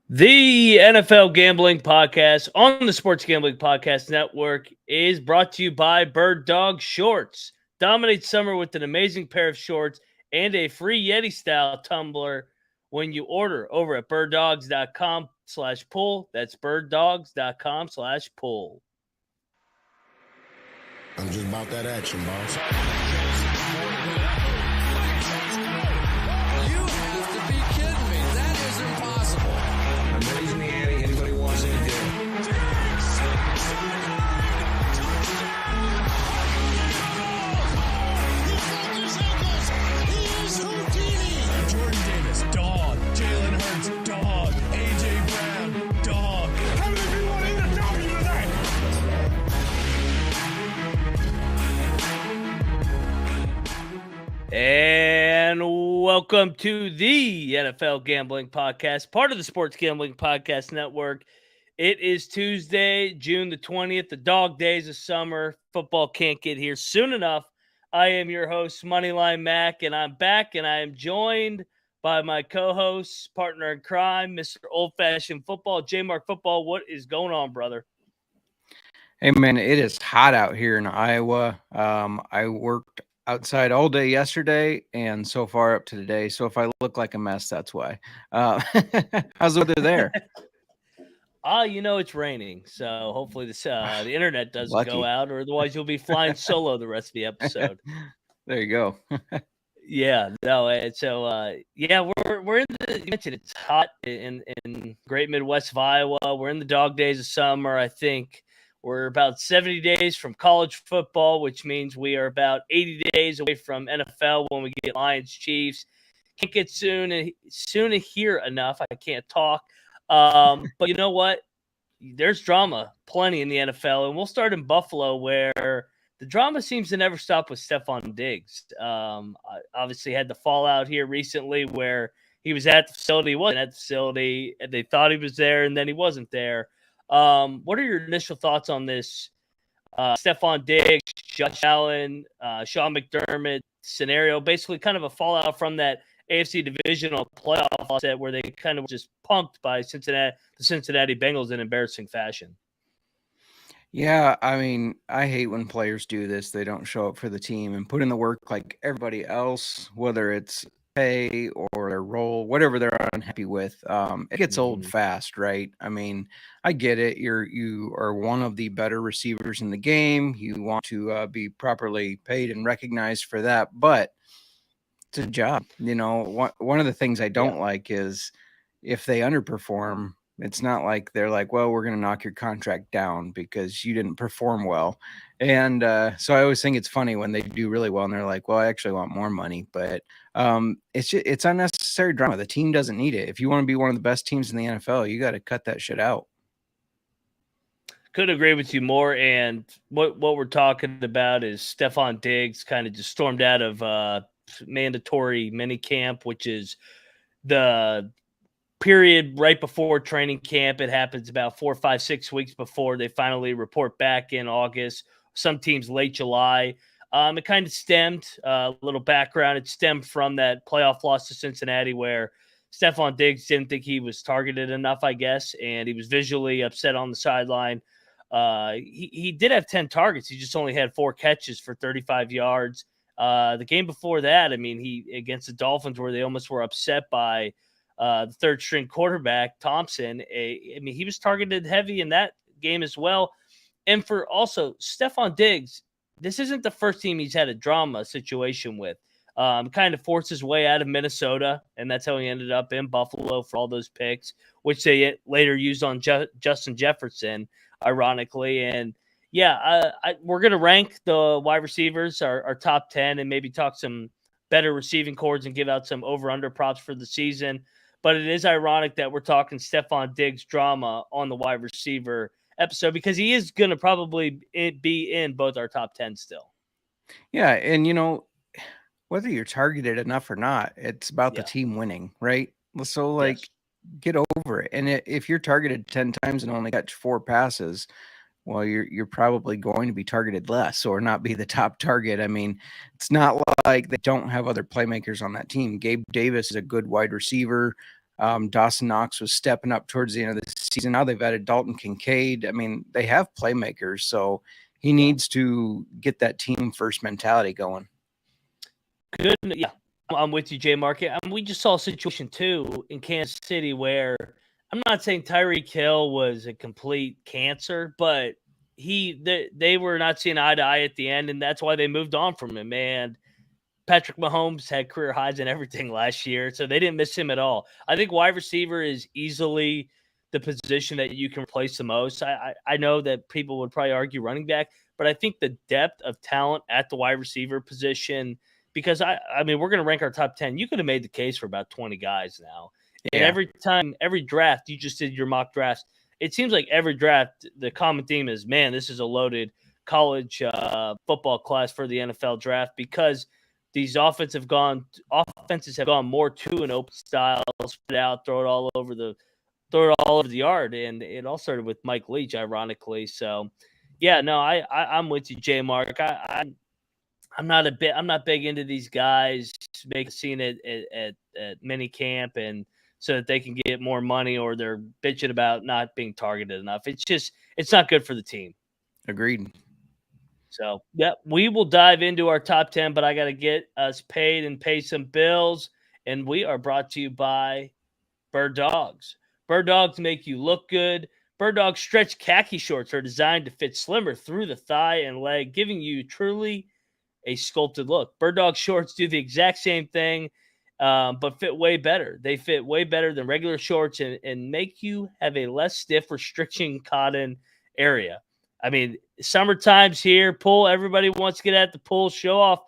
The NFL Gambling Podcast on the Sports Gambling Podcast Network is brought to you by Birddogs Shorts. Dominate summer with an amazing pair of shorts and a free Yeti-style tumbler when you order over at birddogs.com/pull. That's birddogs.com/pull. I'm just about that action, boss. You have to be kidding me. That is impossible. I'm raising the ante. Anybody wants any deal? Jordan Davis, dog. Jalen Hurts, dog. A.J. Brown, dog. How many people want to eat a W tonight? And welcome to the NFL Gambling Podcast, part of the Sports Gambling Podcast Network. It is Tuesday, June the 20th, the dog days of summer. Football can't get here soon enough. I am your host, Moneyline Mac, and I'm back, and I am joined by my co-host, partner in crime, Mr. Old-Fashioned Football, JMark Football. What is going on, brother? Hey, man, it is hot out here in Iowa. I worked outside all day yesterday and so far up to today. So if I look like a mess, that's why. How's the weather there? It's raining. So hopefully the internet doesn't go out, or otherwise you'll be flying solo the rest of the episode. There you go. Yeah, no. And so, we're in you mentioned it's hot in great Midwest of Iowa. We're in the dog days of summer. I think we're about 70 days from college football, which means we are about 80 days away from NFL when we get Lions Chiefs. Can't get soon to hear enough. I can't talk. But you know what? There's drama plenty in the NFL, and we'll start in Buffalo, where the drama seems to never stop with Stefon Diggs. I obviously had the fallout here recently where he was at the facility, he wasn't at the facility, and they thought he was there, and then he wasn't there. What are your initial thoughts on this Stefon Diggs, Josh Allen, Sean McDermott scenario? Basically kind of a fallout from that AFC divisional playoff set where they kind of were just punked by the Cincinnati Bengals in embarrassing fashion. Yeah, I mean, I hate when players do this. They don't show up for the team and put in the work like everybody else, whether it's pay or their role, whatever they're unhappy with. It gets old fast, right? I mean, I get it. You are one of the better receivers in the game. You want to be properly paid and recognized for that, but it's a job. You know, one of the things I don't like is if they underperform, it's not like they're like, well, we're going to knock your contract down because you didn't perform well. And so I always think it's funny when they do really well and they're like, well, I actually want more money. But it's unnecessary drama. The team doesn't need it. If you want to be one of the best teams in the NFL, you got to cut that shit out. Couldn't agree with you more. And what we're talking about is Stefon Diggs kind of just stormed out of mandatory minicamp, which is the period right before training camp. It happens about 4, 5, 6 weeks before they finally report back in August. Some teams late July. It kind of stemmed a little background. It stemmed from that playoff loss to Cincinnati where Stefon Diggs didn't think he was targeted enough, I guess, and he was visually upset on the sideline. He did have 10 targets. He just only had 4 catches for 35 yards. The game before that, I mean, he against the Dolphins where they almost were upset by the third string quarterback, Thompson. I mean, he was targeted heavy in that game as well. And for also Stefon Diggs, this isn't the first team he's had a drama situation with. Kind of forced his way out of Minnesota, and that's how he ended up in Buffalo for all those picks, which they later used on Justin Jefferson, ironically. And yeah, we're going to rank the wide receivers, our top 10, and maybe talk some better receiving cords and give out some over-under props for the season. But it is ironic that we're talking Stefon Diggs drama on the wide receiver episode because he is going to probably be in both our top 10 still. Yeah, and whether you're targeted enough or not, it's about the team winning, right? So get over it. And if you're targeted 10 times and only catch 4 passes, well, you're probably going to be targeted less or not be the top target. I mean, it's not like they don't have other playmakers on that team. Gabe Davis is a good wide receiver. Dawson Knox was stepping up towards the end of the season. Now they've added Dalton Kincaid. I mean, they have playmakers, so he needs to get that team first mentality going. Good. Yeah, I'm with you, JMark. We just saw a situation too in Kansas City where I'm not saying Tyreek Hill was a complete cancer, but they were not seeing eye to eye at the end, and that's why they moved on from him. And Patrick Mahomes had career highs and everything last year, so they didn't miss him at all. I think wide receiver is easily the position that you can replace the most. I know that people would probably argue running back, but I think the depth of talent at the wide receiver position, because I mean, we're going to rank our top 10. You could have made the case for about 20 guys now. And every draft, you just did your mock drafts. It seems like every draft, the common theme is, man, this is a loaded college football class for the NFL draft because these offenses have gone more to an open style, spread out, throw it all over the yard, and it all started with Mike Leach, ironically. So, yeah, no, I'm with you, JMark. I'm not big into these guys making a scene at mini camp and so that they can get more money or they're bitching about not being targeted enough. It's not good for the team. Agreed. So, yeah, we will dive into our top 10, but I got to get us paid and pay some bills. And we are brought to you by Birddogs. Birddogs make you look good. Birddogs stretch khaki shorts are designed to fit slimmer through the thigh and leg, giving you truly a sculpted look. Birddog shorts do the exact same thing, but fit way better. They fit way better than regular shorts and make you have a less stiff restriction cotton area. I mean, summertime's here. Pool. Everybody wants to get at the pool. Show off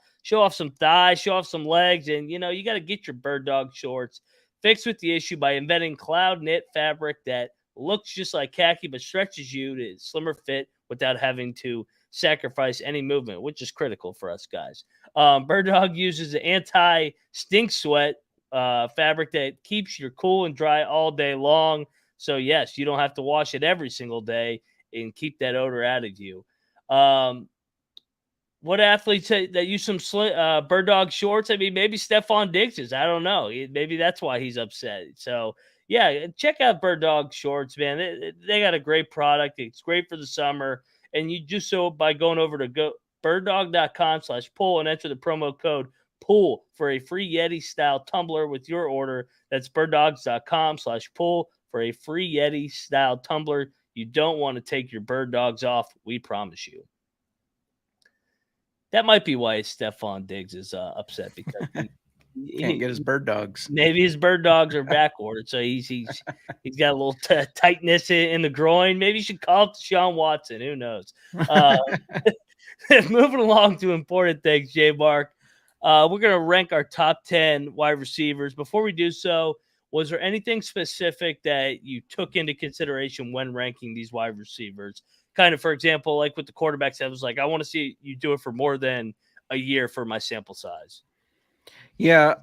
some thighs. Show off some legs. And you got to get your Birddog shorts fixed with the issue by inventing cloud knit fabric that looks just like khaki but stretches you to slimmer fit without having to sacrifice any movement, which is critical for us guys. Birddog uses an anti-stink sweat fabric that keeps you cool and dry all day long. So yes, you don't have to wash it every single day and keep that odor out of you. What athletes that use some Birddog shorts? I mean, maybe Stefon Diggs is. I don't know. Maybe that's why he's upset. So yeah, check out Birddog shorts, man. They got a great product. It's great for the summer. And you do so by going over to birddog.com/pool and enter the promo code POOL for a free Yeti style tumbler with your order. That's birddog.com/pool for a free Yeti style tumbler. You don't want to take your Birddogs off. We promise you. That might be why Stefon Diggs is upset because he can't get his Birddogs. Maybe his Birddogs are backward, so he's got a little tightness in the groin. Maybe you should call up Deshaun Watson. Who knows? Moving along to important things, JMark. We're going to rank our top 10 wide receivers. Before we do so, was there anything specific that you took into consideration when ranking these wide receivers? Kind of, for example, like with the quarterbacks, I was like, I want to see you do it for more than a year for my sample size. Yeah,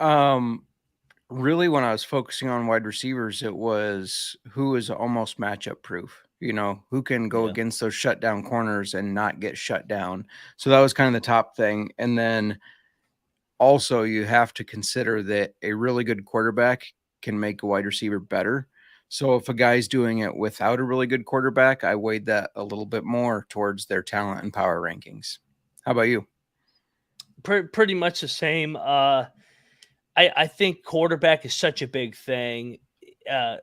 really when I was focusing on wide receivers, it was who is almost matchup proof, who can go against those shutdown corners and not get shut down. So that was kind of the top thing. And then also you have to consider that a really good quarterback can make a wide receiver better. So if a guy's doing it without a really good quarterback, I weighed that a little bit more towards their talent and power rankings. How about you? Pretty much the same. I think quarterback is such a big thing. Uh,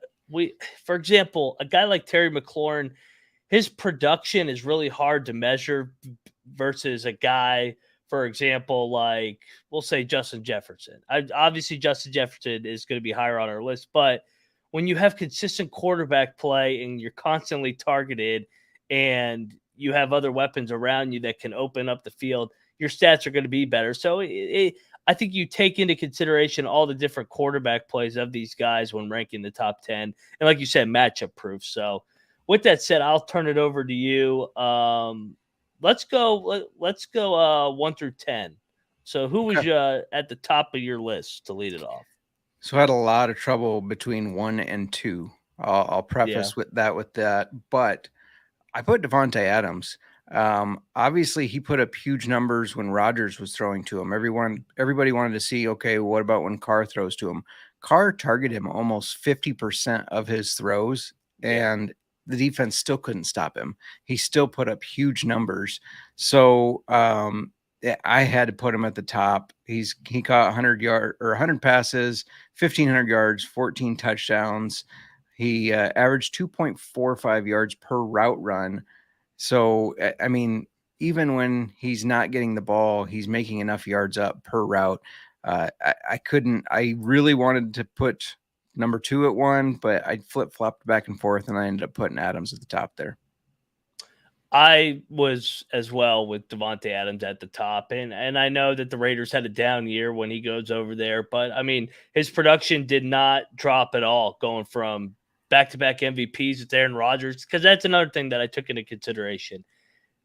for example, a guy like Terry McLaurin, his production is really hard to measure versus a guy, for example, like we'll say Justin Jefferson. Obviously, Justin Jefferson is going to be higher on our list, but when you have consistent quarterback play and you're constantly targeted and you have other weapons around you that can open up the field, your stats are going to be better. So I think you take into consideration all the different quarterback plays of these guys when ranking the top 10. And like you said, matchup proof. So with that said, I'll turn it over to you. Let's go 1 through 10. So who was at the top of your list to lead it off? So I had a lot of trouble between 1 and 2. I'll preface with that, but I put Devontae Adams. Obviously, he put up huge numbers when Rodgers was throwing to him. Everybody wanted to see, okay, what about when Carr throws to him? Carr targeted him almost 50% of his throws, and the defense still couldn't stop him. He still put up huge numbers. So I had to put him at the top. He caught 100 passes, 1,500 yards, 14 touchdowns. He averaged 2.45 yards per route run. So, I mean, even when he's not getting the ball, he's making enough yards up per route. I really wanted to put number 2 at 1, but I flip-flopped back and forth, and I ended up putting Adams at the top there. I was as well with Devontae Adams at the top, and I know that the Raiders had a down year when he goes over there, but I mean, his production did not drop at all, going from back-to-back MVPs with Aaron Rodgers, because that's another thing that I took into consideration.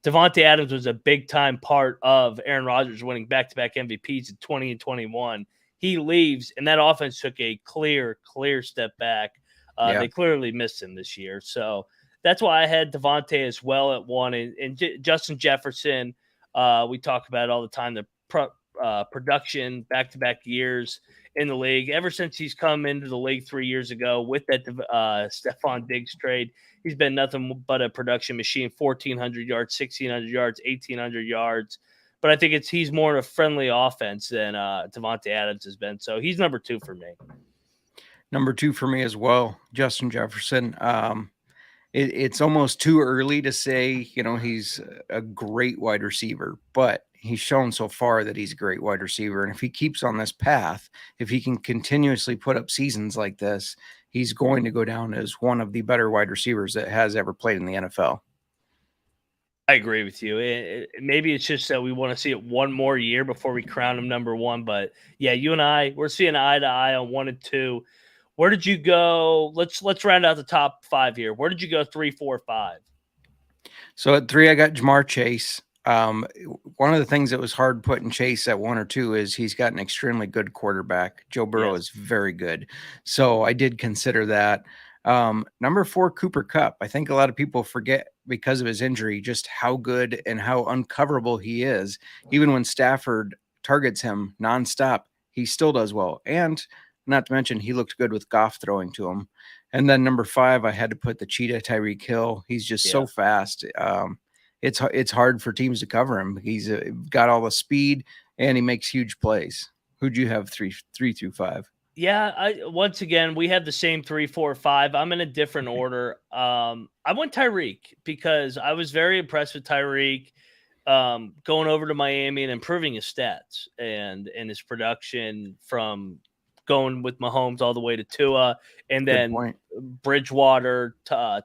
Devontae Adams was a big-time part of Aaron Rodgers winning back-to-back MVPs in 20 and 21. He leaves, and that offense took a clear step back. They clearly missed him this year, so that's why I had Devontae as well at 1, and Justin Jefferson. We talk about it all the time. The production back-to-back years in the league. Ever since he's come into the league 3 years ago with that Stefon Diggs trade, he's been nothing but a production machine. 1,400 yards, 1,600 yards, 1,800 yards. But I think he's more of a friendly offense than Devontae Adams has been. So he's number 2 for me. Number 2 for me as well, Justin Jefferson. It's almost too early to say, he's a great wide receiver, but he's shown so far that he's a great wide receiver. And if he keeps on this path, if he can continuously put up seasons like this, he's going to go down as one of the better wide receivers that has ever played in the NFL. I agree with you. Maybe it's just that we want to see it one more year before we crown him number 1. But yeah, you and we're seeing eye to eye on 1 and 2. Where did you go? Let's round out the top 5 here. Where did you go 3, 4, 5? So at 3, I got Ja'Marr Chase. One of the things that was hard putting Chase at 1 or 2 is he's got an extremely good quarterback. Joe Burrow is very good. So I did consider that. Number 4, Cooper Kupp. I think a lot of people forget because of his injury just how good and how uncoverable he is. Even when Stafford targets him nonstop, he still does well. And not to mention, he looked good with Goff throwing to him. And then number 5, I had to put the cheetah, Tyreek Hill. He's just so fast. It's hard for teams to cover him. He's got all the speed, and he makes huge plays. Who'd you have 3 through 5? Yeah, once again, we have the same 3, 4, 5. I'm in a different order. I went Tyreek because I was very impressed with Tyreek going over to Miami and improving his stats and his production from going with Mahomes all the way to Tua, and then Bridgewater,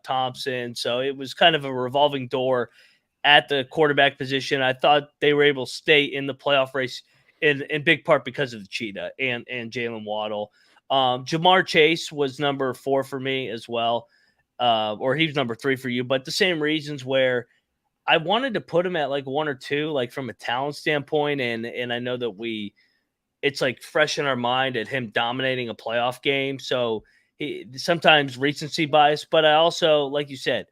Thompson. So it was kind of a revolving door at the quarterback position. I thought they were able to stay in the playoff race in big part because of the cheetah and Jalen Waddle. Ja'Marr Chase was number 4 for me as well, or he was number 3 for you, but the same reasons where I wanted to put him at like 1 or 2, like from a talent standpoint, and I know that it's like fresh in our mind at him dominating a playoff game. So sometimes recency bias, but I also, like you said,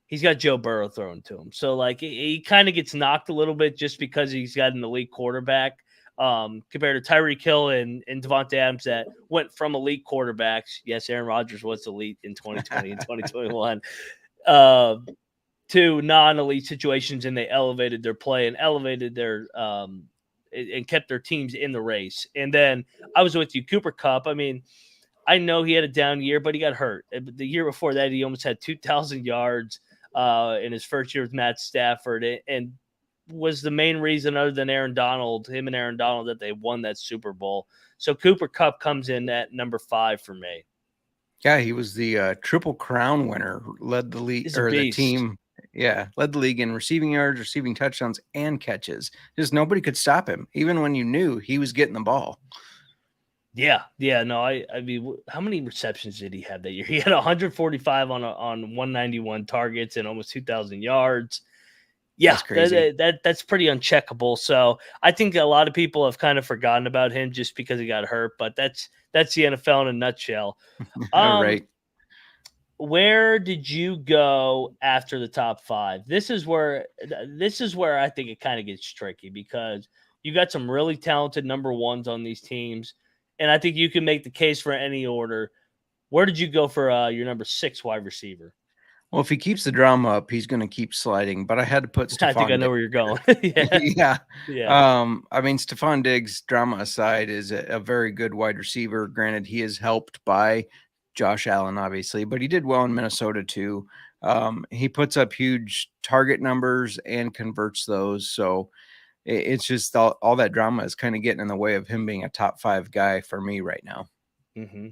he's got Joe Burrow thrown to him. So like he kind of gets knocked a little bit just because he's got an elite quarterback compared to Tyreek Hill and Devontae Adams that went from elite quarterbacks. Yes, Aaron Rodgers was elite in 2020 and 2021 to non-elite situations, and they elevated their play and elevated their and kept their teams in the race. And then I was with you, Cooper Kupp. I mean, I know he had a down year, but he got hurt. The year before that, he almost had 2,000 yards in his first year with Matt Stafford, and was the main reason, other than him and Aaron Donald, that they won that Super Bowl. So Cooper Kupp comes in at number 5 for me. Yeah, he was the Triple Crown winner, led the league or the team. Yeah, led the league in receiving yards, receiving touchdowns, and catches. Just nobody could stop him, even when you knew he was getting the ball. Yeah. No, I mean, how many receptions did he have that year? He had 145 on 191 targets and almost 2,000 yards. Yeah, that's crazy. That's pretty uncheckable. So I think a lot of people have kind of forgotten about him just because he got hurt. But that's the NFL in a nutshell. All right. Where did you go after the top 5? This is where I think it kind of gets tricky, because you got some really talented number ones on these teams, and I think you can make the case for any order. Where did you go for your number 6 wide receiver? Well, if he keeps the drama up, he's going to keep sliding. But I had to put Stefon. I think I know where you're going. Yeah. I mean, Stefon Diggs, drama aside, is a very good wide receiver. Granted, he is helped by Josh Allen, obviously, but he did well in Minnesota too. He puts up huge target numbers and converts those. So it's just all that drama is kind of getting in the way of him being a top 5 guy for me right now. Mm-hmm.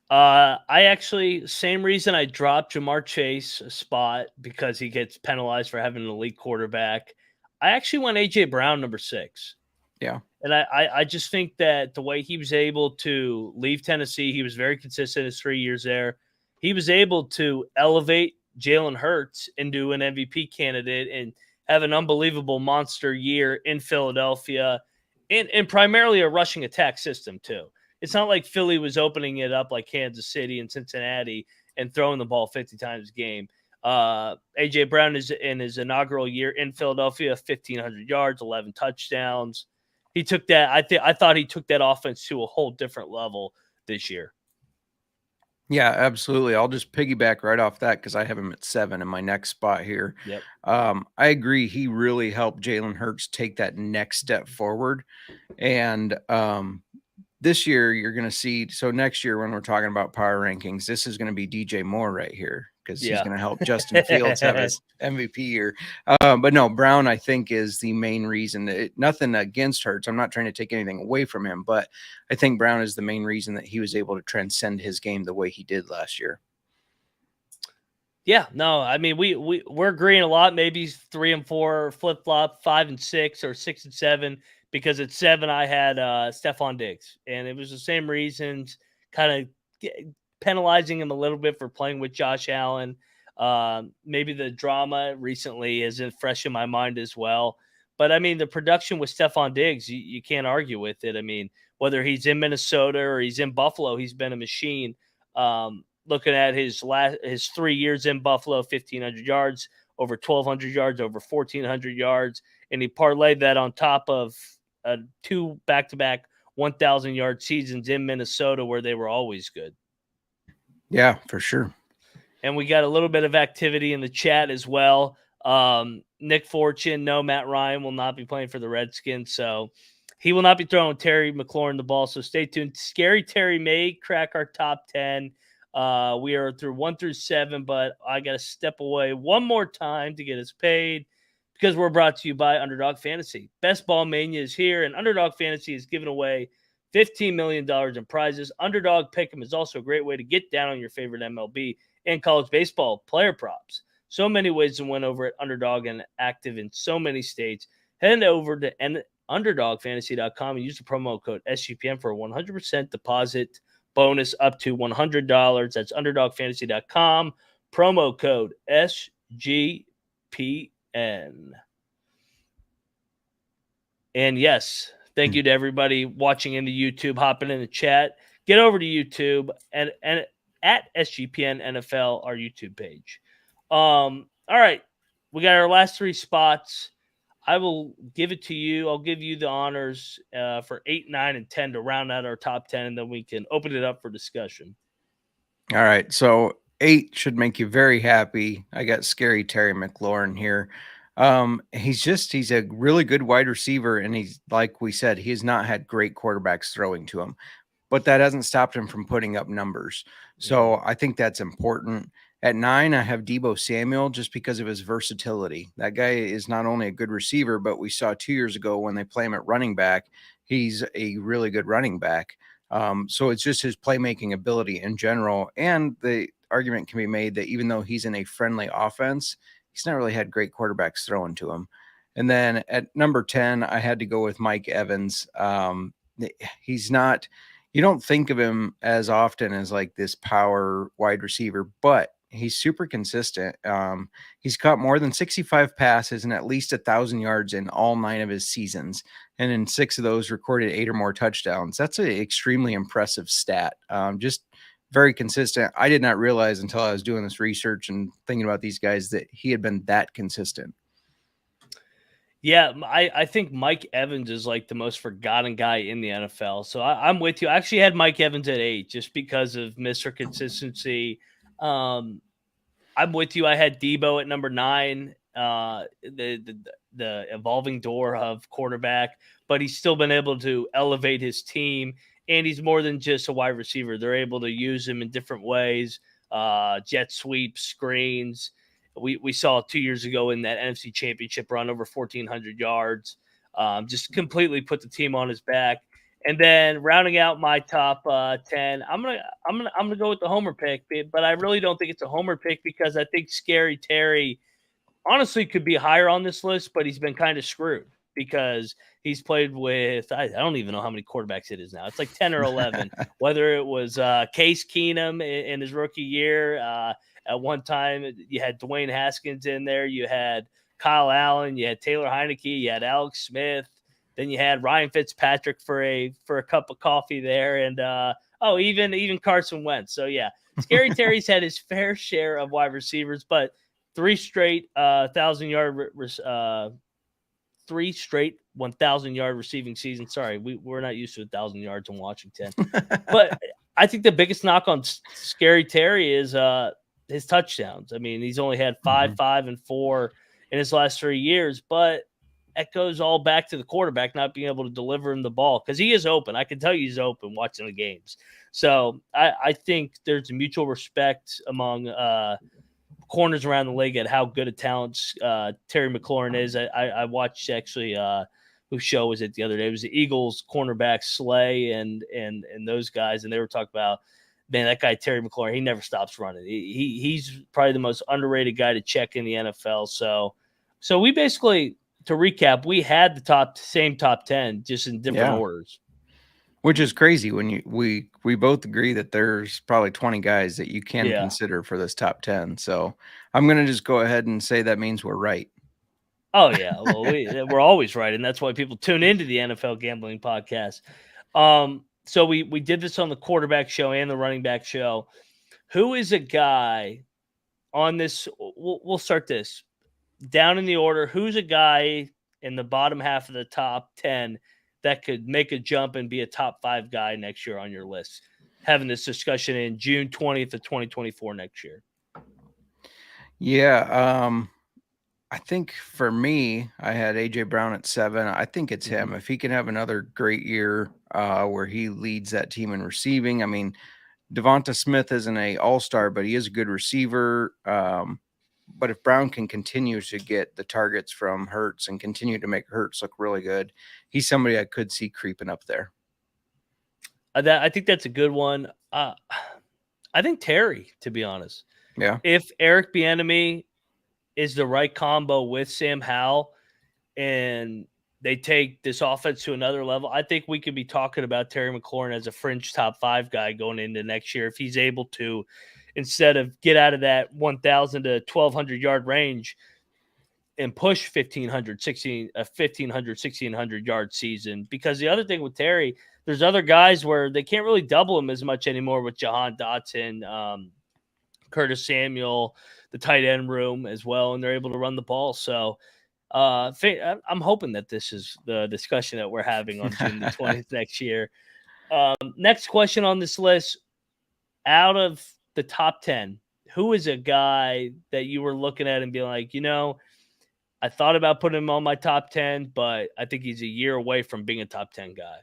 I actually, same reason I dropped Jamar Chase a spot, because he gets penalized for having an elite quarterback. I actually went AJ Brown number 6. Yeah. And I just think that the way he was able to leave Tennessee, he was very consistent his 3 years there. He was able to elevate Jalen Hurts into an MVP candidate and have an unbelievable monster year in Philadelphia, and primarily a rushing attack system too. It's not like Philly was opening it up like Kansas City and Cincinnati and throwing the ball 50 times a game. A.J. Brown is in his inaugural year in Philadelphia, 1,500 yards, 11 touchdowns. He took that. I thought he took that offense to a whole different level this year. Yeah, absolutely. I'll just piggyback right off that, because I have him at 7 in my next spot here. Yep. I agree. He really helped Jalen Hurts take that next step forward. And this year you're going to see, so next year when we're talking about power rankings, this is going to be DJ Moore right here, because he's going to help Justin Fields have his MVP year. But no, Brown, I think, is the main reason. Nothing against Hurts. I'm not trying to take anything away from him, but I think Brown is the main reason that he was able to transcend his game the way he did last year. Yeah, no, I mean, we're agreeing a lot. Maybe 3 and 4 flip flop, 5 and 6, or 6 and 7. Because at 7, I had Stefon Diggs, and it was the same reasons, kind of penalizing him a little bit for playing with Josh Allen. Maybe the drama recently isn't fresh in my mind as well. But, I mean, the production with Stefon Diggs, you can't argue with it. I mean, whether he's in Minnesota or he's in Buffalo, he's been a machine. Looking at his 3 years in Buffalo, 1,500 yards, over 1,200 yards, over 1,400 yards, and he parlayed that on top of 2 back-to-back 1,000-yard seasons in Minnesota, where they were always good. Yeah, for sure. And we got a little bit of activity in the chat as well. Nick Fortune, no, Matt Ryan will not be playing for the Redskins, so he will not be throwing Terry McLaurin the ball, so stay tuned. Scary Terry may crack our top 10. We are through 1 through 7, but I got to step away one more time to get us paid, because we're brought to you by Underdog Fantasy. Best Ball Mania is here, and Underdog Fantasy is giving away $15 million in prizes. Underdog Pick'em is also a great way to get down on your favorite MLB and college baseball player props. So many ways to win over at Underdog, and active in so many states. Head over to underdogfantasy.com and use the promo code SGPN for a 100% deposit bonus up to $100. That's underdogfantasy.com. Promo code SGPN. And yes, thank you to everybody watching in the YouTube, hopping in the chat. Get over to YouTube and at SGPN NFL, our YouTube page. All right, we got our last 3 spots. I will give it to you. I'll give you the honors for 8, 9, and 10 to round out our top 10, and then we can open it up for discussion. All right, so 8 should make you very happy. I got Scary Terry McLaurin here. He's a really good wide receiver, and he's, like we said, he's not had great quarterbacks throwing to him, but that hasn't stopped him from putting up numbers. So I think that's important. At 9, I have Deebo Samuel just because of his versatility. That guy is not only a good receiver, but we saw 2 years ago when they play him at running back, he's a really good running back. So it's just his playmaking ability in general. And the argument can be made that even though he's in a friendly offense, he's not really had great quarterbacks thrown to him. And then at number 10, I had to go with Mike Evans. He's not, you don't think of him as often as like this power wide receiver, but he's super consistent. He's caught more than 65 passes and at least 1,000 yards in all 9 of his seasons. And in 6 of those recorded 8 or more touchdowns. That's an extremely impressive stat. Just very consistent. I did not realize until I was doing this research and thinking about these guys that he had been that consistent. Yeah, I think Mike Evans is like the most forgotten guy in the NFL. So I'm with you. I actually had Mike Evans at 8 just because of Mr. Consistency. I'm with you. I had Deebo at number 9, the evolving door of quarterback, but he's still been able to elevate his team, and he's more than just a wide receiver. They're able to use him in different ways, jet sweeps, screens. We saw 2 years ago in that NFC Championship run over 1,400 yards, just completely put the team on his back. And then rounding out my top 10, I'm gonna go with the homer pick, but I really don't think it's a homer pick because I think Scary Terry honestly could be higher on this list, but he's been kind of screwed because he's played with I don't even know how many quarterbacks it is now. It's like 10 or 11. Whether it was Case Keenum in his rookie year, at one time you had Dwayne Haskins in there, you had Kyle Allen, you had Taylor Heineke, you had Alex Smith. Then you had Ryan Fitzpatrick for a cup of coffee there, and even Carson Wentz. So yeah, Scary Terry's had his fair share of wide receivers, but 3 straight 1,000-yard 3 straight 1,000-yard receiving seasons. Sorry, we're not used to 1,000 yards in Washington, but I think the biggest knock on Scary Terry is his touchdowns. I mean, he's only had 5, 5, and 4 in his last 3 years, but that goes all back to the quarterback not being able to deliver him the ball because he is open. I can tell you he's open watching the games. So I think there's a mutual respect among corners around the league at how good a talent Terry McLaurin is. I watched actually whose show was it the other day? It was the Eagles cornerback Slay and those guys, and they were talking about, man, that guy Terry McLaurin, he never stops running. He's probably the most underrated guy to check in the NFL. So we basically, to recap, we had the same top 10 just in different orders. Which is crazy when we both agree that there's probably 20 guys that you can consider for this top 10. So I'm going to just go ahead and say that means we're right. Oh, yeah. Well, we're always right, and that's why people tune into the NFL Gambling Podcast. So we did this on the quarterback show and the running back show. Who is a guy on this? We'll start this. Down in the order, who's a guy in the bottom half of the top 10 that could make a jump and be a top 5 guy next year on your list? Having this discussion in June 20th of 2024 next year. Yeah. I think for me, I had AJ Brown at 7. I think it's him. If he can have another great year where he leads that team in receiving. I mean, Devonta Smith isn't an all-star, but he is a good receiver. But if Brown can continue to get the targets from Hurts and continue to make Hurts look really good, he's somebody I could see creeping up there. I think that's a good one. I think Terry, to be honest. Yeah. If Eric Bieniemy is the right combo with Sam Howell and they take this offense to another level, I think we could be talking about Terry McLaurin as a fringe top 5 guy going into next year if he's able to, instead of get out of that 1,000 to 1,200 yard range and push 1,500 yard season. Because the other thing with Terry, there's other guys where they can't really double him as much anymore with Jahan Dotson, Curtis Samuel, the tight end room as well, and they're able to run the ball. So I'm hoping that this is the discussion that we're having on June the 20th next year. Next question on this list, out of the top 10, who is a guy that you were looking at and being like, I thought about putting him on my top 10, but I think he's a year away from being a top 10 guy.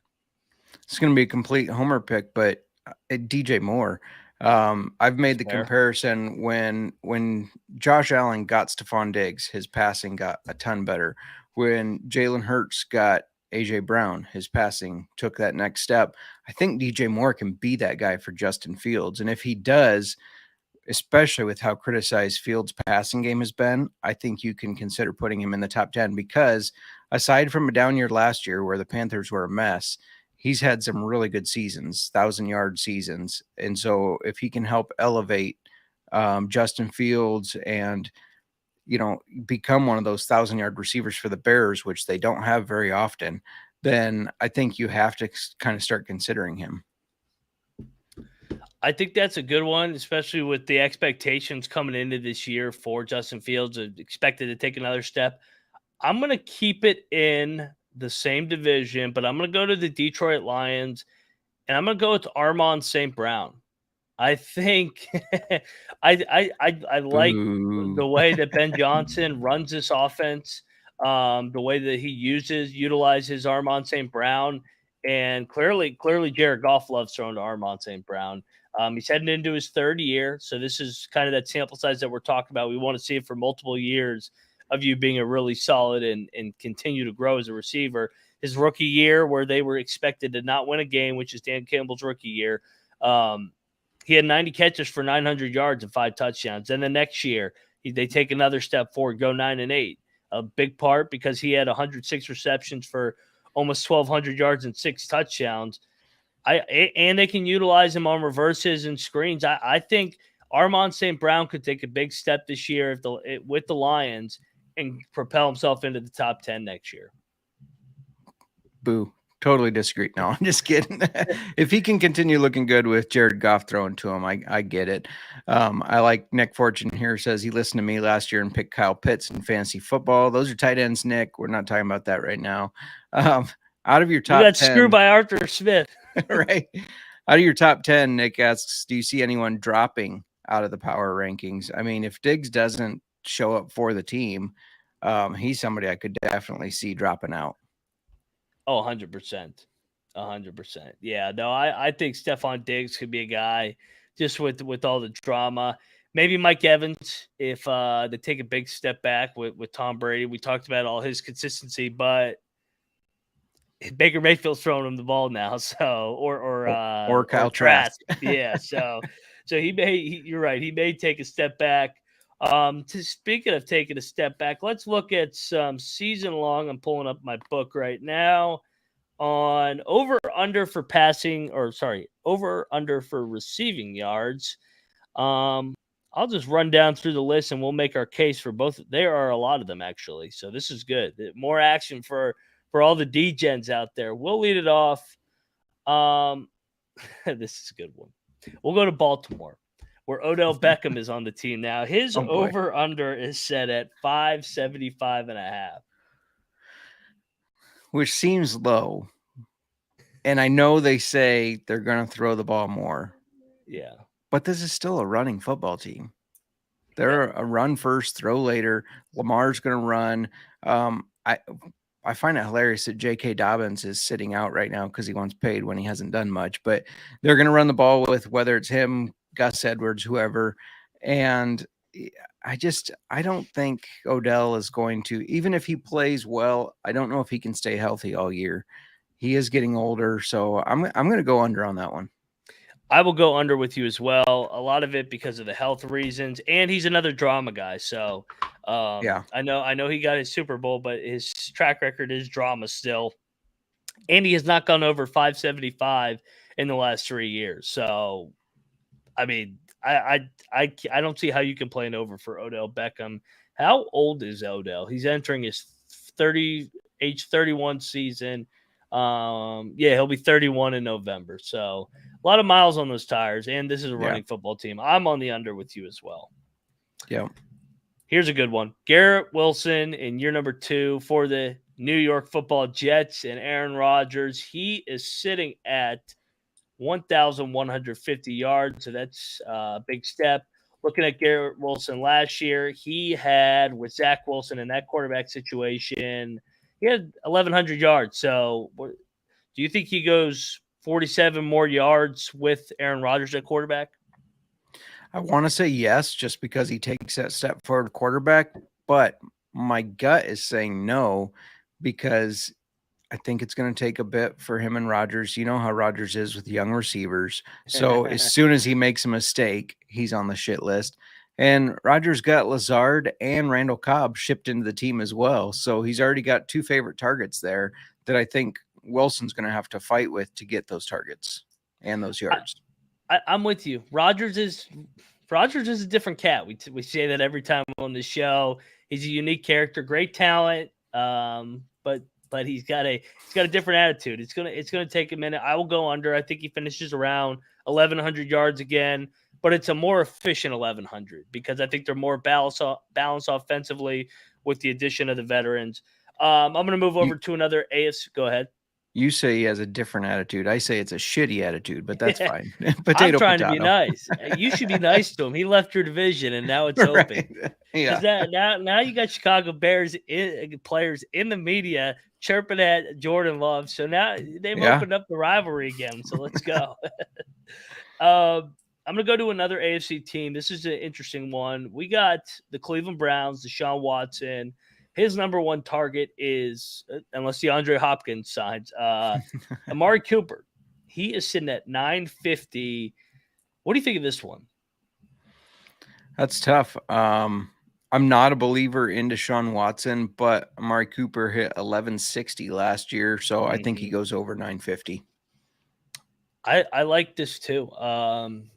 It's going to be a complete homer pick, but DJ Moore. I've made the comparison when Josh Allen got Stefon Diggs, his passing got a ton better. When Jalen Hurts got AJ Brown, his passing took that next step. I think DJ Moore can be that guy for Justin Fields. And if he does, especially with how criticized Fields' passing game has been, I think you can consider putting him in the top 10 because aside from a down year last year where the Panthers were a mess, he's had some really good seasons, 1,000-yard seasons. And so if he can help elevate Justin Fields and, become one of those 1,000-yard receivers for the Bears, which they don't have very often, then I think you have to kind of start considering him. I think that's a good one, especially with the expectations coming into this year for Justin Fields, expected to take another step. I'm going to keep it in the same division, but I'm going to go to the Detroit Lions, and I'm going to go with Armon St. Brown. I think I like the way that Ben Johnson runs this offense, the way that he utilizes Armon St. Brown, and clearly Jared Goff loves throwing to Armon St. Brown. He's heading into his third year, so this is kind of that sample size that we're talking about. We want to see it for multiple years of you being a really solid and continue to grow as a receiver. His rookie year, where they were expected to not win a game, which is Dan Campbell's rookie year, he had 90 catches for 900 yards and 5 touchdowns. Then the next year, they take another step forward, go 9-8. A big part because he had 106 receptions for almost 1,200 yards and 6 touchdowns. And they can utilize him on reverses and screens. I think Armon St. Brown could take a big step this year with the Lions and propel himself into the top 10 next year. Boo. Totally disagree. No, I'm just kidding. If he can continue looking good with Jared Goff throwing to him, I get it. I like Nick Fortune here says he listened to me last year and picked Kyle Pitts in fantasy football. Those are tight ends, Nick. We're not talking about that right now. Out of your top 10. You got screwed by Arthur Smith. Right. Out of your top 10, Nick asks, do you see anyone dropping out of the power rankings? I mean, if Diggs doesn't show up for the team, he's somebody I could definitely see dropping out. Oh, 100%. 100%. Yeah, no, I think Stefon Diggs could be a guy just with all the drama. Maybe Mike Evans if they take a big step back with Tom Brady. We talked about all his consistency, but Baker Mayfield's throwing him the ball now, so or Kyle Trask. Yeah, so you're right. He may take a step back. Speaking of taking a step back, let's look at some season long. I'm pulling up my book right now on over under for receiving yards. I'll just run down through the list and we'll make our case for both. There are a lot of them actually, so this is good. More action for all the D-gens out there. We'll lead it off. This is a good one. We'll go to Baltimore, where Odell Beckham is on the team now. His over-under is set at 575.5. Which seems low. And I know they say they're going to throw the ball more. Yeah. But this is still a running football team. They're a run first, throw later. Lamar's going to run. I find it hilarious that J.K. Dobbins is sitting out right now because he wants paid when he hasn't done much. But they're going to run the ball with whether it's him, Gus Edwards, whoever. And I don't think Odell is going to, even if he plays well, I don't know if he can stay healthy all year. He is getting older, so I'm going to go under on that one. I will go under with you as well. A lot of it because of the health reasons, and he's another drama guy. So yeah, I know he got his Super Bowl, but his track record is drama still, and he has not gone over 575 in the last 3 years. So, I mean, I don't see how you can play an over for Odell Beckham. How old is Odell? He's entering his age 31 season. He'll be 31 in November. So a lot of miles on those tires, and this is a running football team. I'm on the under with you as well. Yeah. Here's a good one. Garrett Wilson in year number 2 for the New York Football Jets and Aaron Rodgers. He is sitting at 1,150 yards, so that's a big step. looking at Garrett Wilson last year, he had, with Zach Wilson in that quarterback situation, he had 1,100 yards. So do you think he goes 47 more yards with Aaron Rodgers at quarterback? I want to say yes, just because he takes that step forward quarterback, but my gut is saying no, because I think it's going to take a bit for him and Rodgers. You know how Rodgers is with young receivers. So as soon as he makes a mistake, he's on the shit list. And Rodgers got Lazard and Randall Cobb shipped into the team as well. So he's already got two favorite targets there that I think Wilson's going to have to fight with to get those targets and those yards. I'm with you. Rodgers is a different cat. We say that every time on the show. He's a unique character, great talent, but he's got a different attitude. It's gonna take a minute. I will go under. I think he finishes around 1,100 yards again, but it's a more efficient 1,100 because I think they're more balanced offensively with the addition of the veterans. I'm gonna move over to another AFC. Go ahead. You say he has a different attitude. I say it's a shitty attitude, but that's fine. I'm trying to be nice. You should be nice to him. He left your division, and now it's open. Yeah. Now you got Chicago Bears players in the media chirping at Jordan Love. So now they've opened up the rivalry again. So let's go. I'm going to go to another AFC team. This is an interesting one. We got the Cleveland Browns, Deshaun Watson. His number one target is, unless DeAndre Hopkins signs, Amari Cooper. He is sitting at 950. What do you think of this one? That's tough. I'm not a believer in Deshaun Watson, but Amari Cooper hit 1160 last year, so I think he goes over 950. I like this too. I'm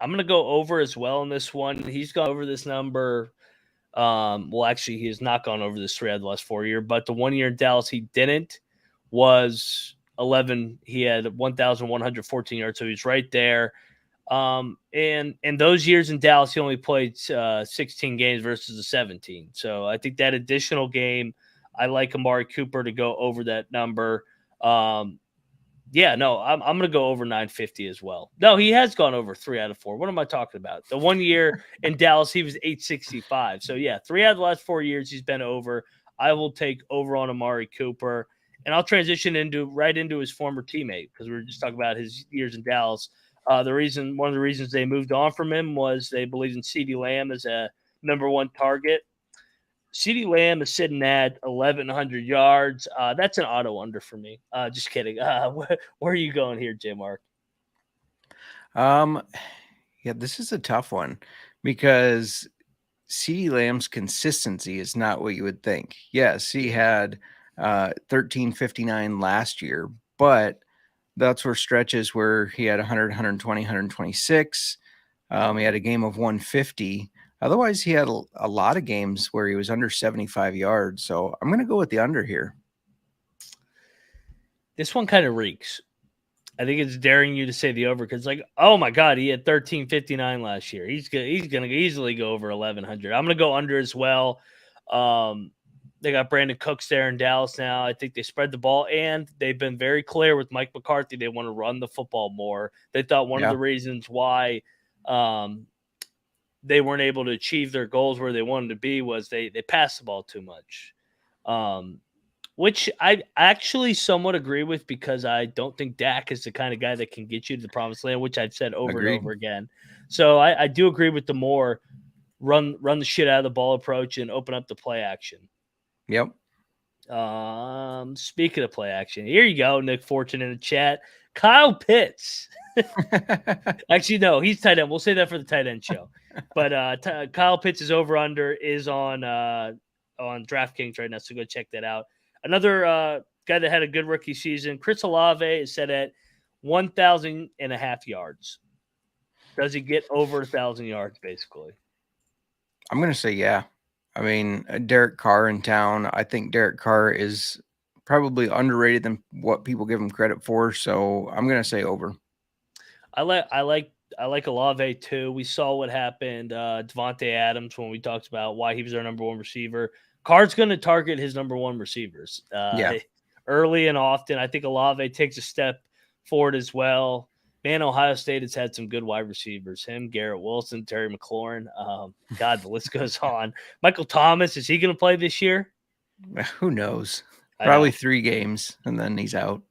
going to go over as well in this one. He's gone over this number. Well, actually, he has not gone over this 3 out of the last 4 years, but the 1 year in Dallas he didn't was 11. He had 1,114 yards, so he's right there. And those years in Dallas, he only played 16 games versus the 17. So I think that additional game, I like Amari Cooper to go over that number. Yeah, no, I'm going to go over 950 as well. No, he has gone over 3 out of 4. What am I talking about? The 1 year in Dallas, he was 865. So, yeah, 3 out of the last 4 years, he's been over. I will take over on Amari Cooper, and I'll transition right into his former teammate because we were just talking about his years in Dallas. One of the reasons they moved on from him was they believed in CeeDee Lamb as a number one target. CeeDee Lamb is sitting at 1,100 yards. That's an auto under for me. Just kidding. Where are you going here, JMark? Yeah, this is a tough one because CeeDee Lamb's consistency is not what you would think. Yes, he had 1359 last year, but that's where stretches where he had 100, 120, 126. He had a game of 150. Otherwise, he had a lot of games where he was under 75 yards. So I'm going to go with the under here. This one kind of reeks. I think it's daring you to say the over because, like, oh my God, he had 1359 last year. He's gonna easily go over 1,100. I'm gonna go under as well. They got Brandon Cooks there in Dallas now. I think they spread the ball, and they've been very clear with Mike McCarthy. They want to run the football more. They thought one of the reasons why they weren't able to achieve their goals where they wanted to be was they passed the ball too much, which I actually somewhat agree with because I don't think Dak is the kind of guy that can get you to the promised land, which I've said over and over again. So I do agree with the more run the shit out of the ball approach and open up the play action. Yep. Speaking of play action, here you go, Nick Fortune in the chat. Kyle Pitts. Actually, no, he's tight end. We'll say that for the tight end show. But Kyle Pitts' over-under is on DraftKings right now, so go check that out. Another guy that had a good rookie season, Chris Olave, is set at 1,500 yards. Does he get over 1,000 yards, basically? I'm going to say yeah. I mean, Derek Carr in town. I think Derek Carr is probably underrated than what people give him credit for, so I'm going to say over. I like Olave too. We saw what happened Devontae Adams when we talked about why he was our number one receiver. Carr's going to target his number one receivers early and often. I think Olave takes a step forward as well. Man, Ohio State has had some good wide receivers. Him, Garrett Wilson, Terry McLaurin. God, the list goes on. Michael Thomas, is he going to play this year? Who knows? I Probably know. 3 games, and then he's out.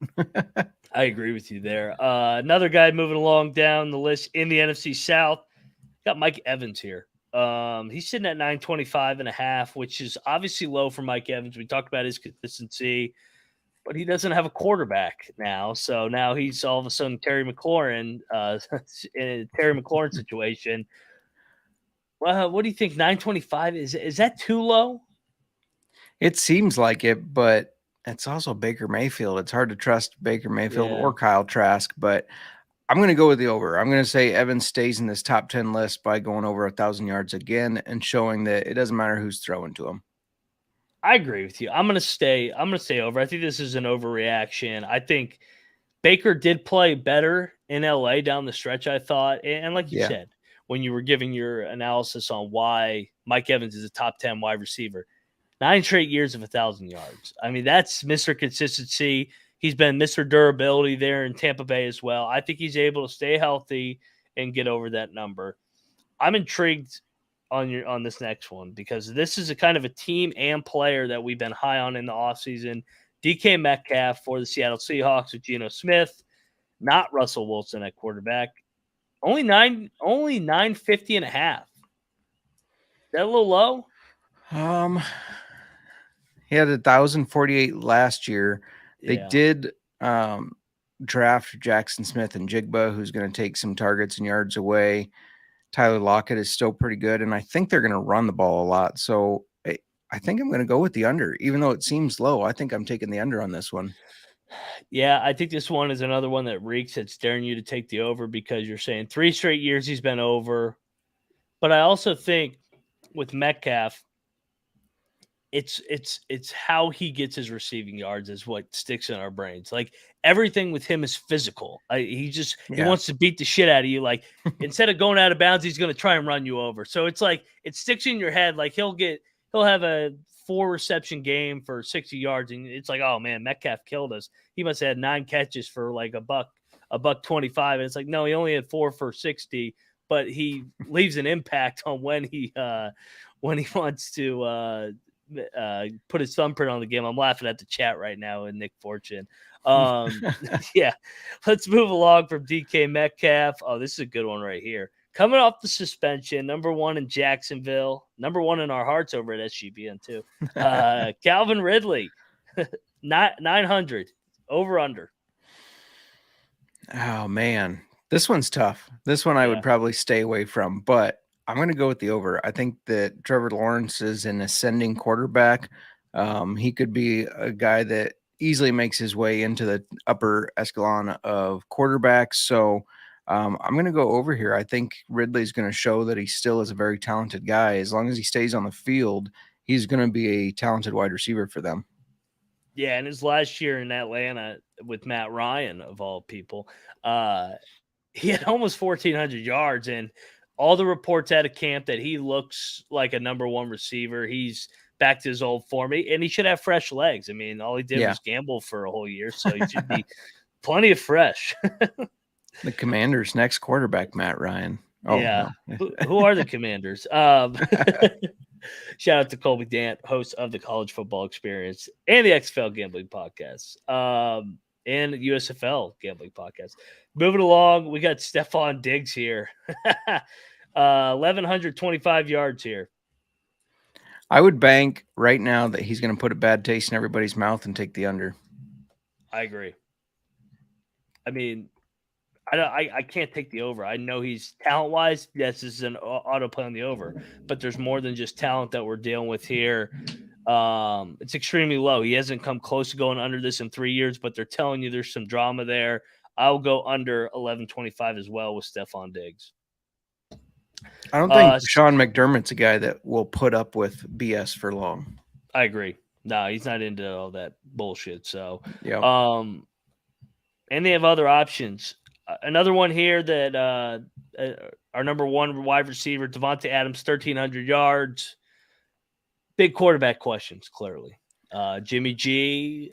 I agree with you there. Another guy moving along down the list in the NFC South, got Mike Evans here. He's sitting at 925.5, which is obviously low for Mike Evans. We talked about his consistency, but he doesn't have a quarterback now. So now he's all of a sudden Terry McLaurin, in a Terry McLaurin situation. Well, what do you think? 925 is that too low? It seems like it, but it's also Baker Mayfield. It's hard to trust Baker Mayfield Yeah. or Kyle Trask, but I'm going to go with the over. I'm going to say Evans stays in this top 10 list by going over 1,000 yards again and showing that it doesn't matter who's throwing to him. I agree with you. I'm gonna stay over. I think this is an overreaction. I think Baker did play better in LA down the stretch, I thought. And like you said, when you were giving your analysis on why Mike Evans is a top 10 wide receiver, 9 straight years of 1,000 yards. I mean, that's Mr. Consistency. He's been Mr. Durability there in Tampa Bay as well. I think he's able to stay healthy and get over that number. I'm intrigued on this next one because this is a kind of a team and player that we've been high on in the offseason. DK Metcalf for the Seattle Seahawks with Geno Smith, not Russell Wilson at quarterback. Only 950.5. Is that a little low? He had 1,048 last year. They did draft Jackson Smith and Jigba, who's going to take some targets and yards away. Tyler Lockett is still pretty good, and I think they're going to run the ball a lot. So I think I'm going to go with the under, even though it seems low. I think I'm taking the under on this one. Yeah, I think this one is another one that reeks. It's daring you to take the over because you're saying 3 straight years he's been over. But I also think with Metcalf, it's how he gets his receiving yards is what sticks in our brains. Like everything with him is physical. He wants to beat the shit out of you. Like instead of going out of bounds, he's going to try and run you over. So it's like it sticks in your head. Like he'll have a 4 reception game for 60 yards, and it's like, oh man, Metcalf killed us. He must have had 9 catches for like a buck 25, and it's like no, he only had 4 for 60, but he leaves an impact on when he wants to put his thumbprint on the game. I'm laughing at the chat right now and Nick Fortune. Yeah, let's move along from DK Metcalf. Oh, this is a good one right here. Coming off the suspension, number 1 in Jacksonville, number 1 in our hearts over at SGPN too. Calvin Ridley, 900 over under. Oh man, this one's tough. This one I would probably stay away from, but I'm going to go with the over. I think that Trevor Lawrence is an ascending quarterback. He could be a guy that easily makes his way into the upper echelon of quarterbacks. So I'm going to go over here. I think Ridley's going to show that he still is a very talented guy. As long as he stays on the field, he's going to be a talented wide receiver for them. Yeah, and his last year in Atlanta with Matt Ryan, of all people, he had almost 1,400 yards, and all the reports out of camp that he looks like a number 1 receiver. He's back to his old form, and he should have fresh legs. I mean, all he did was gamble for a whole year, so he should be plenty of fresh. The Commanders' next quarterback, Matt Ryan. Oh, yeah. No. Who are the Commanders? Shout out to Colby Dant, host of the College Football Experience and the XFL Gambling Podcast, and USFL Gambling Podcast. Moving along, we got Stefon Diggs here. 1,125 yards here. I would bank right now that he's going to put a bad taste in everybody's mouth and take the under. I agree. I mean, I can't take the over. I know he's talent-wise. Yes, this is an autoplay on the over, but there's more than just talent that we're dealing with here. It's extremely low. He hasn't come close to going under this in 3 years, but they're telling you there's some drama there. I'll go under 1125 as well with Stefon Diggs. I don't think Sean McDermott's a guy that will put up with BS for long. I agree. No, he's not into all that bullshit. So, and they have other options. Another one here that our number 1 wide receiver, Devontae Adams, 1,300 yards. Big quarterback questions, clearly. Jimmy G,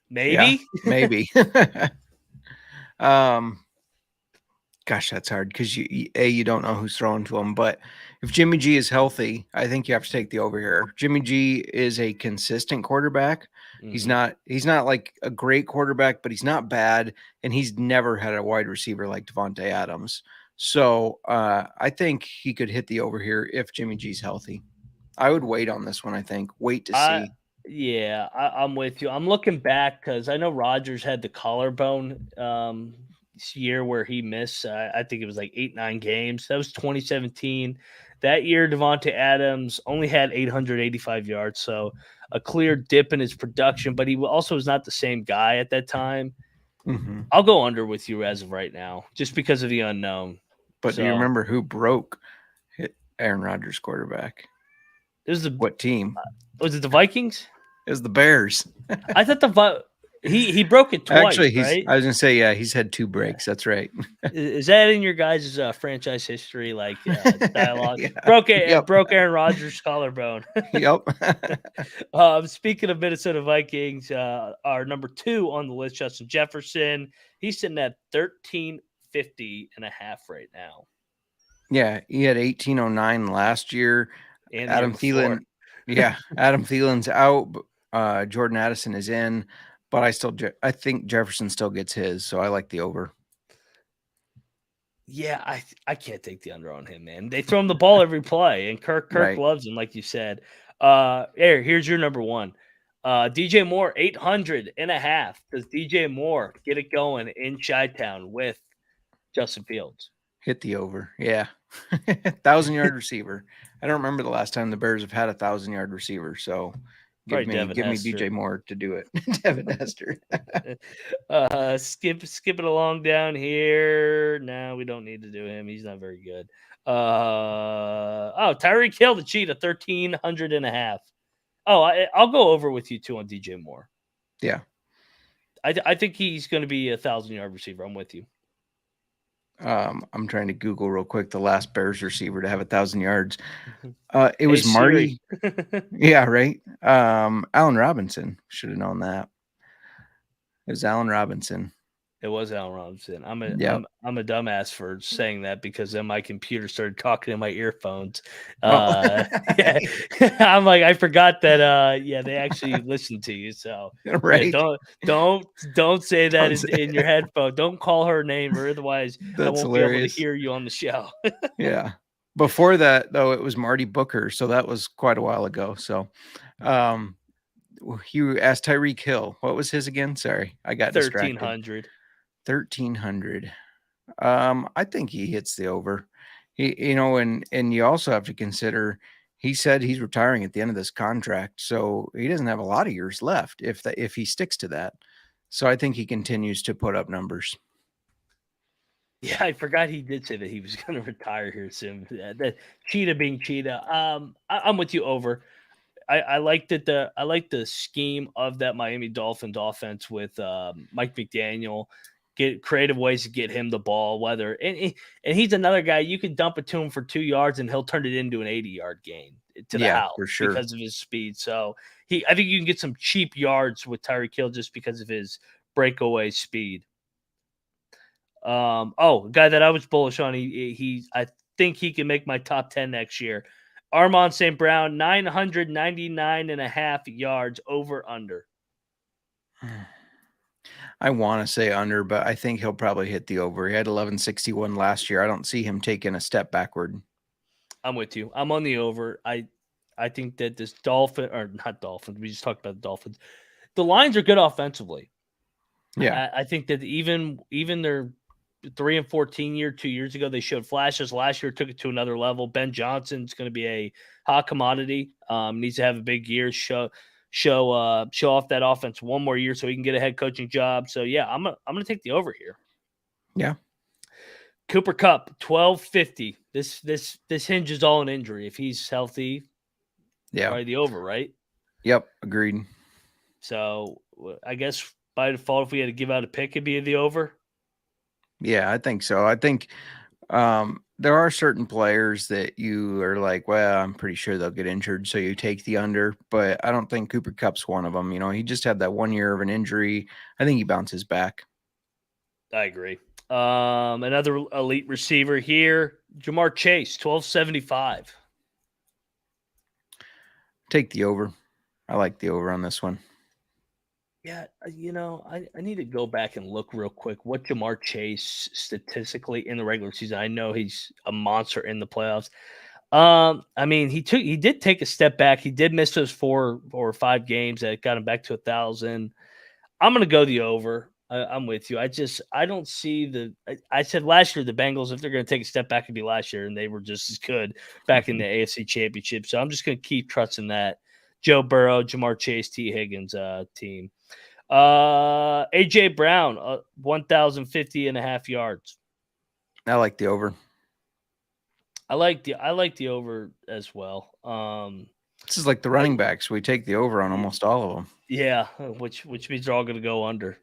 maybe? Yeah, maybe. Gosh, that's hard because you don't know who's throwing to him. But if Jimmy G is healthy, I think you have to take the over here. Jimmy G is a consistent quarterback. He's not like a great quarterback, but he's not bad, and he's never had a wide receiver like Devontae Adams. So I think he could hit the over here if Jimmy G's healthy. I would wait on this one. I think wait to see. Yeah, I'm with you. I'm looking back because I know Rodgers had the collarbone year where he missed. I think it was like 8-9 games. That was 2017. That year, Devontae Adams only had 885 yards, so a clear dip in his production. But he also was not the same guy at that time. Mm-hmm. I'll go under with you as of right now, just because of the unknown. But do you remember who broke Aaron Rodgers' quarterback? It was what team? Was it the Vikings? It was the Bears. I thought he broke it twice. Actually, right? I was gonna say, yeah, he's had 2 breaks. Yeah. That's right. Is that in your guys' franchise history, like dialogue? Yeah. Broke Aaron Rodgers' collarbone. Yep. Speaking of Minnesota Vikings, our number 2 on the list, Justin Jefferson. He's sitting at 1350.5 right now. Yeah, he had 1809 last year. And Adam Thielen. Yeah, Adam Thielen's out. Jordan Addison is in, but I think Jefferson still gets his, so I like the over. Yeah, I can't take the under on him, man. They throw him the ball every play, and Kirk Right. loves him, like you said. Here's your number 1. DJ Moore, 800.5. Does DJ Moore get it going in Chi-Town with Justin Fields? Hit the over. Yeah. 1,000-yard receiver. I don't remember the last time the Bears have had a 1,000-yard receiver, so give me DJ Moore to do it. Devin Hester. Skip it along down here. No, we don't need to do him. He's not very good. Tyreek Hill, the cheetah, 1,300.5. I'll go over with you too on DJ Moore. Yeah. I think he's going to be a 1,000-yard receiver. I'm with you. I'm trying to Google real quick the last Bears receiver to have 1,000 yards. It was Marty. Yeah, right. Allen Robinson. Should have known that. It was Allen Robinson. It was Allen Robinson. I'm a dumbass for saying that because then my computer started talking in my earphones. Yeah. I'm like, I forgot that. They actually listened to you. So right. Yeah, don't say that in your headphone. Don't call her name, or otherwise I won't be able to hear you on the show. Yeah. Before that, though, it was Marty Booker, so that was quite a while ago. So, you asked Tyreek Hill. What was his again? Sorry, I got 1,300. 1,300. I think he hits the over. And you also have to consider he said he's retiring at the end of this contract, so he doesn't have a lot of years left if he sticks to that. So I think he continues to put up numbers. Yeah, I forgot he did say that he was going to retire here soon. The cheetah being cheetah. I'm with you over. I like that I like the scheme of that Miami Dolphins offense with Mike McDaniel. Get creative ways to get him the ball. And he's another guy you can dump it to him for 2 yards and he'll turn it into an 80-yard gain to the house for sure. Because of his speed. So I think you can get some cheap yards with Tyreek Hill just because of his breakaway speed. A guy that I was bullish on. I think he can make my top 10 next year. Armon St. Brown, 999.5 yards over under. I want to say under, but I think he'll probably hit the over. He had 1161 last year. I don't see him taking a step backward. I'm with you. I'm on the over. I think that this not Dolphins. We just talked about the Dolphins. The Lions are good offensively. Yeah. I think that even their 3-14 year 2 years ago, they showed flashes. Last year took it to another level. Ben Johnson's going to be a hot commodity. Needs to have a big year. Show off that offense one more year so he can get a head coaching job. So yeah, I'm gonna take the over here. Yeah. Cooper Kupp, 1,250. This hinges all on injury. If he's healthy, probably the over, right? Yep, agreed. So I guess by default, if we had to give out a pick, it'd be the over. Yeah, I think so. I think there are certain players that you are like, well, I'm pretty sure they'll get injured, so you take the under. But I don't think Cooper Kupp's one of them. He just had that 1 year of an injury. I think he bounces back. I agree. Another elite receiver here, Jamar Chase, 1275. Take the over. I like the over on this one. Yeah, I need to go back and look real quick what Jamar Chase statistically in the regular season. I know he's a monster in the playoffs. I mean, he did take a step back. He did miss those 4 or 5 games that got him back to 1,000. I'm gonna go the over. I'm with you. I don't see the. I said last year the Bengals, if they're gonna take a step back, it'd be last year, and they were just as good back in the AFC Championship. So I'm just gonna keep trusting that Joe Burrow, Jamar Chase, T Higgins team. AJ Brown, 1,050.5 yards. I like the over. I like the over as well. This is like the running backs. We take the over on almost all of them. Yeah, which means they're all going to go under.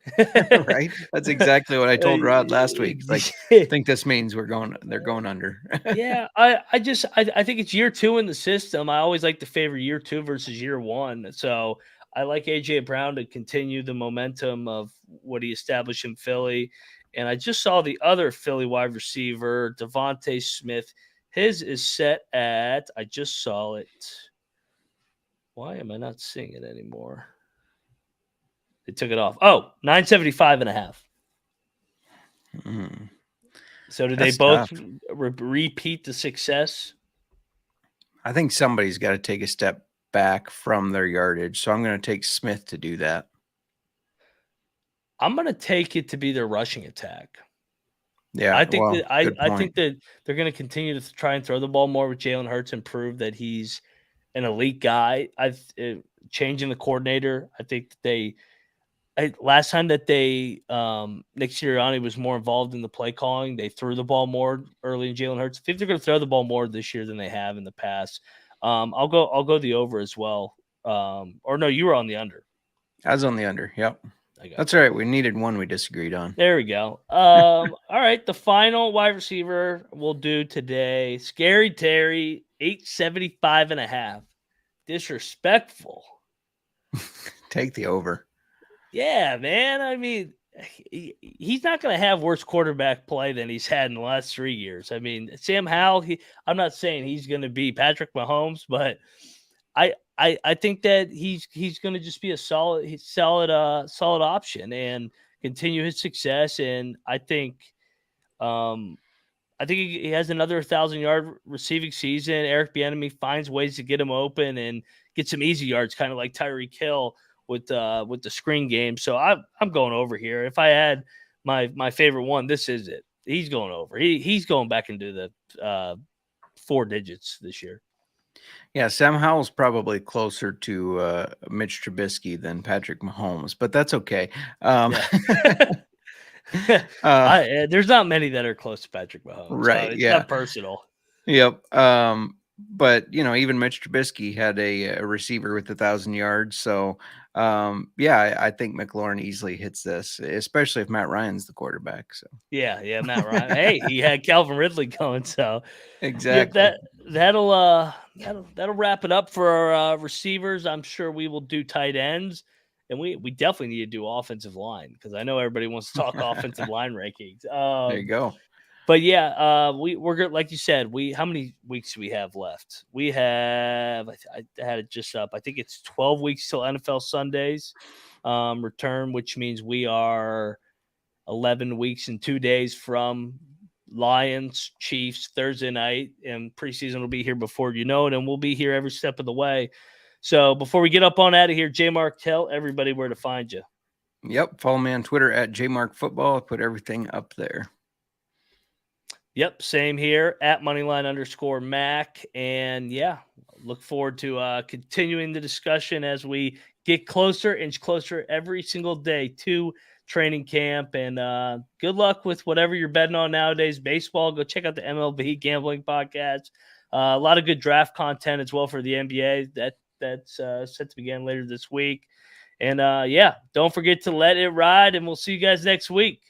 Right? That's exactly what I told Rod last week. Like, I think this means they're going under. Yeah, I think it's year 2 in the system. I always like to favor year 2 versus year 1. So I like AJ Brown to continue the momentum of what he established in Philly. And I just saw the other Philly wide receiver, Devontae Smith. His is set at, I just saw it. Why am I not seeing it anymore? They took it off. Oh, 975.5. Mm. So did That's they both tough. repeat the success? I think somebody's got to take a step back from their yardage. So I'm going to take Smith to do that. I'm going to take it to be their rushing attack. Yeah, I think I think point. that they're going to continue to try and throw the ball more with Jalen Hurts and prove that he's an elite guy. Changing the coordinator. I think that last time that Nick Sirianni was more involved in the play calling, they threw the ball more early in Jalen Hurts. I think they're going to throw the ball more this year than they have in the past. I'll go the over as well. Or no, you were on the under. I was on the under. Yep. That's all right. We needed one we disagreed on. There we go. All right. The final wide receiver we'll do today, Scary Terry, 875.5. Disrespectful. Take the over. Yeah, man. I mean, he's not going to have worse quarterback play than he's had in the last 3 years. I mean, Sam Howell, I'm not saying he's going to be Patrick Mahomes, but I think that he's going to just be a solid option and continue his success. And I think he has another 1,000-yard receiving season. Eric Bieniemy finds ways to get him open and get some easy yards, kind of like Tyreek Hill with the screen game. So I'm going over here. If I had my favorite one, this is it. He's going over. He's going back into the 4 digits this year. Yeah, Sam Howell's probably closer to Mitch Trubisky than Patrick Mahomes, but that's okay. There's not many that are close to Patrick Mahomes. Right. So it's not personal. Yep. But even Mitch Trubisky had a receiver with 1,000 yards. So I think McLaurin easily hits this, especially if Matt Ryan's the quarterback. So yeah, Matt Ryan. Hey, he had Calvin Ridley going. So exactly. That'll wrap it up for our receivers. I'm sure we will do tight ends, and we definitely need to do offensive line because I know everybody wants to talk offensive line rankings. There you go. But yeah, we're good. Like you said, how many weeks do we have left? We have, I had it just up. I think it's 12 weeks till NFL Sundays return, which means we are 11 weeks and 2 days from Lions, Chiefs Thursday night, and preseason will be here before you know it, and we'll be here every step of the way. So before we get up on out of here, JMark, tell everybody where to find you. Yep. Follow me on Twitter at JMarkFootball. I put everything up there. Yep, same here at Moneyline_Mac. And yeah, look forward to continuing the discussion as we get closer and closer every single day to training camp. And good luck with whatever you're betting on nowadays. Baseball, go check out the MLB Gambling Podcast. A lot of good draft content as well for the NBA. That's set to begin later this week. And don't forget to let it ride, and we'll see you guys next week.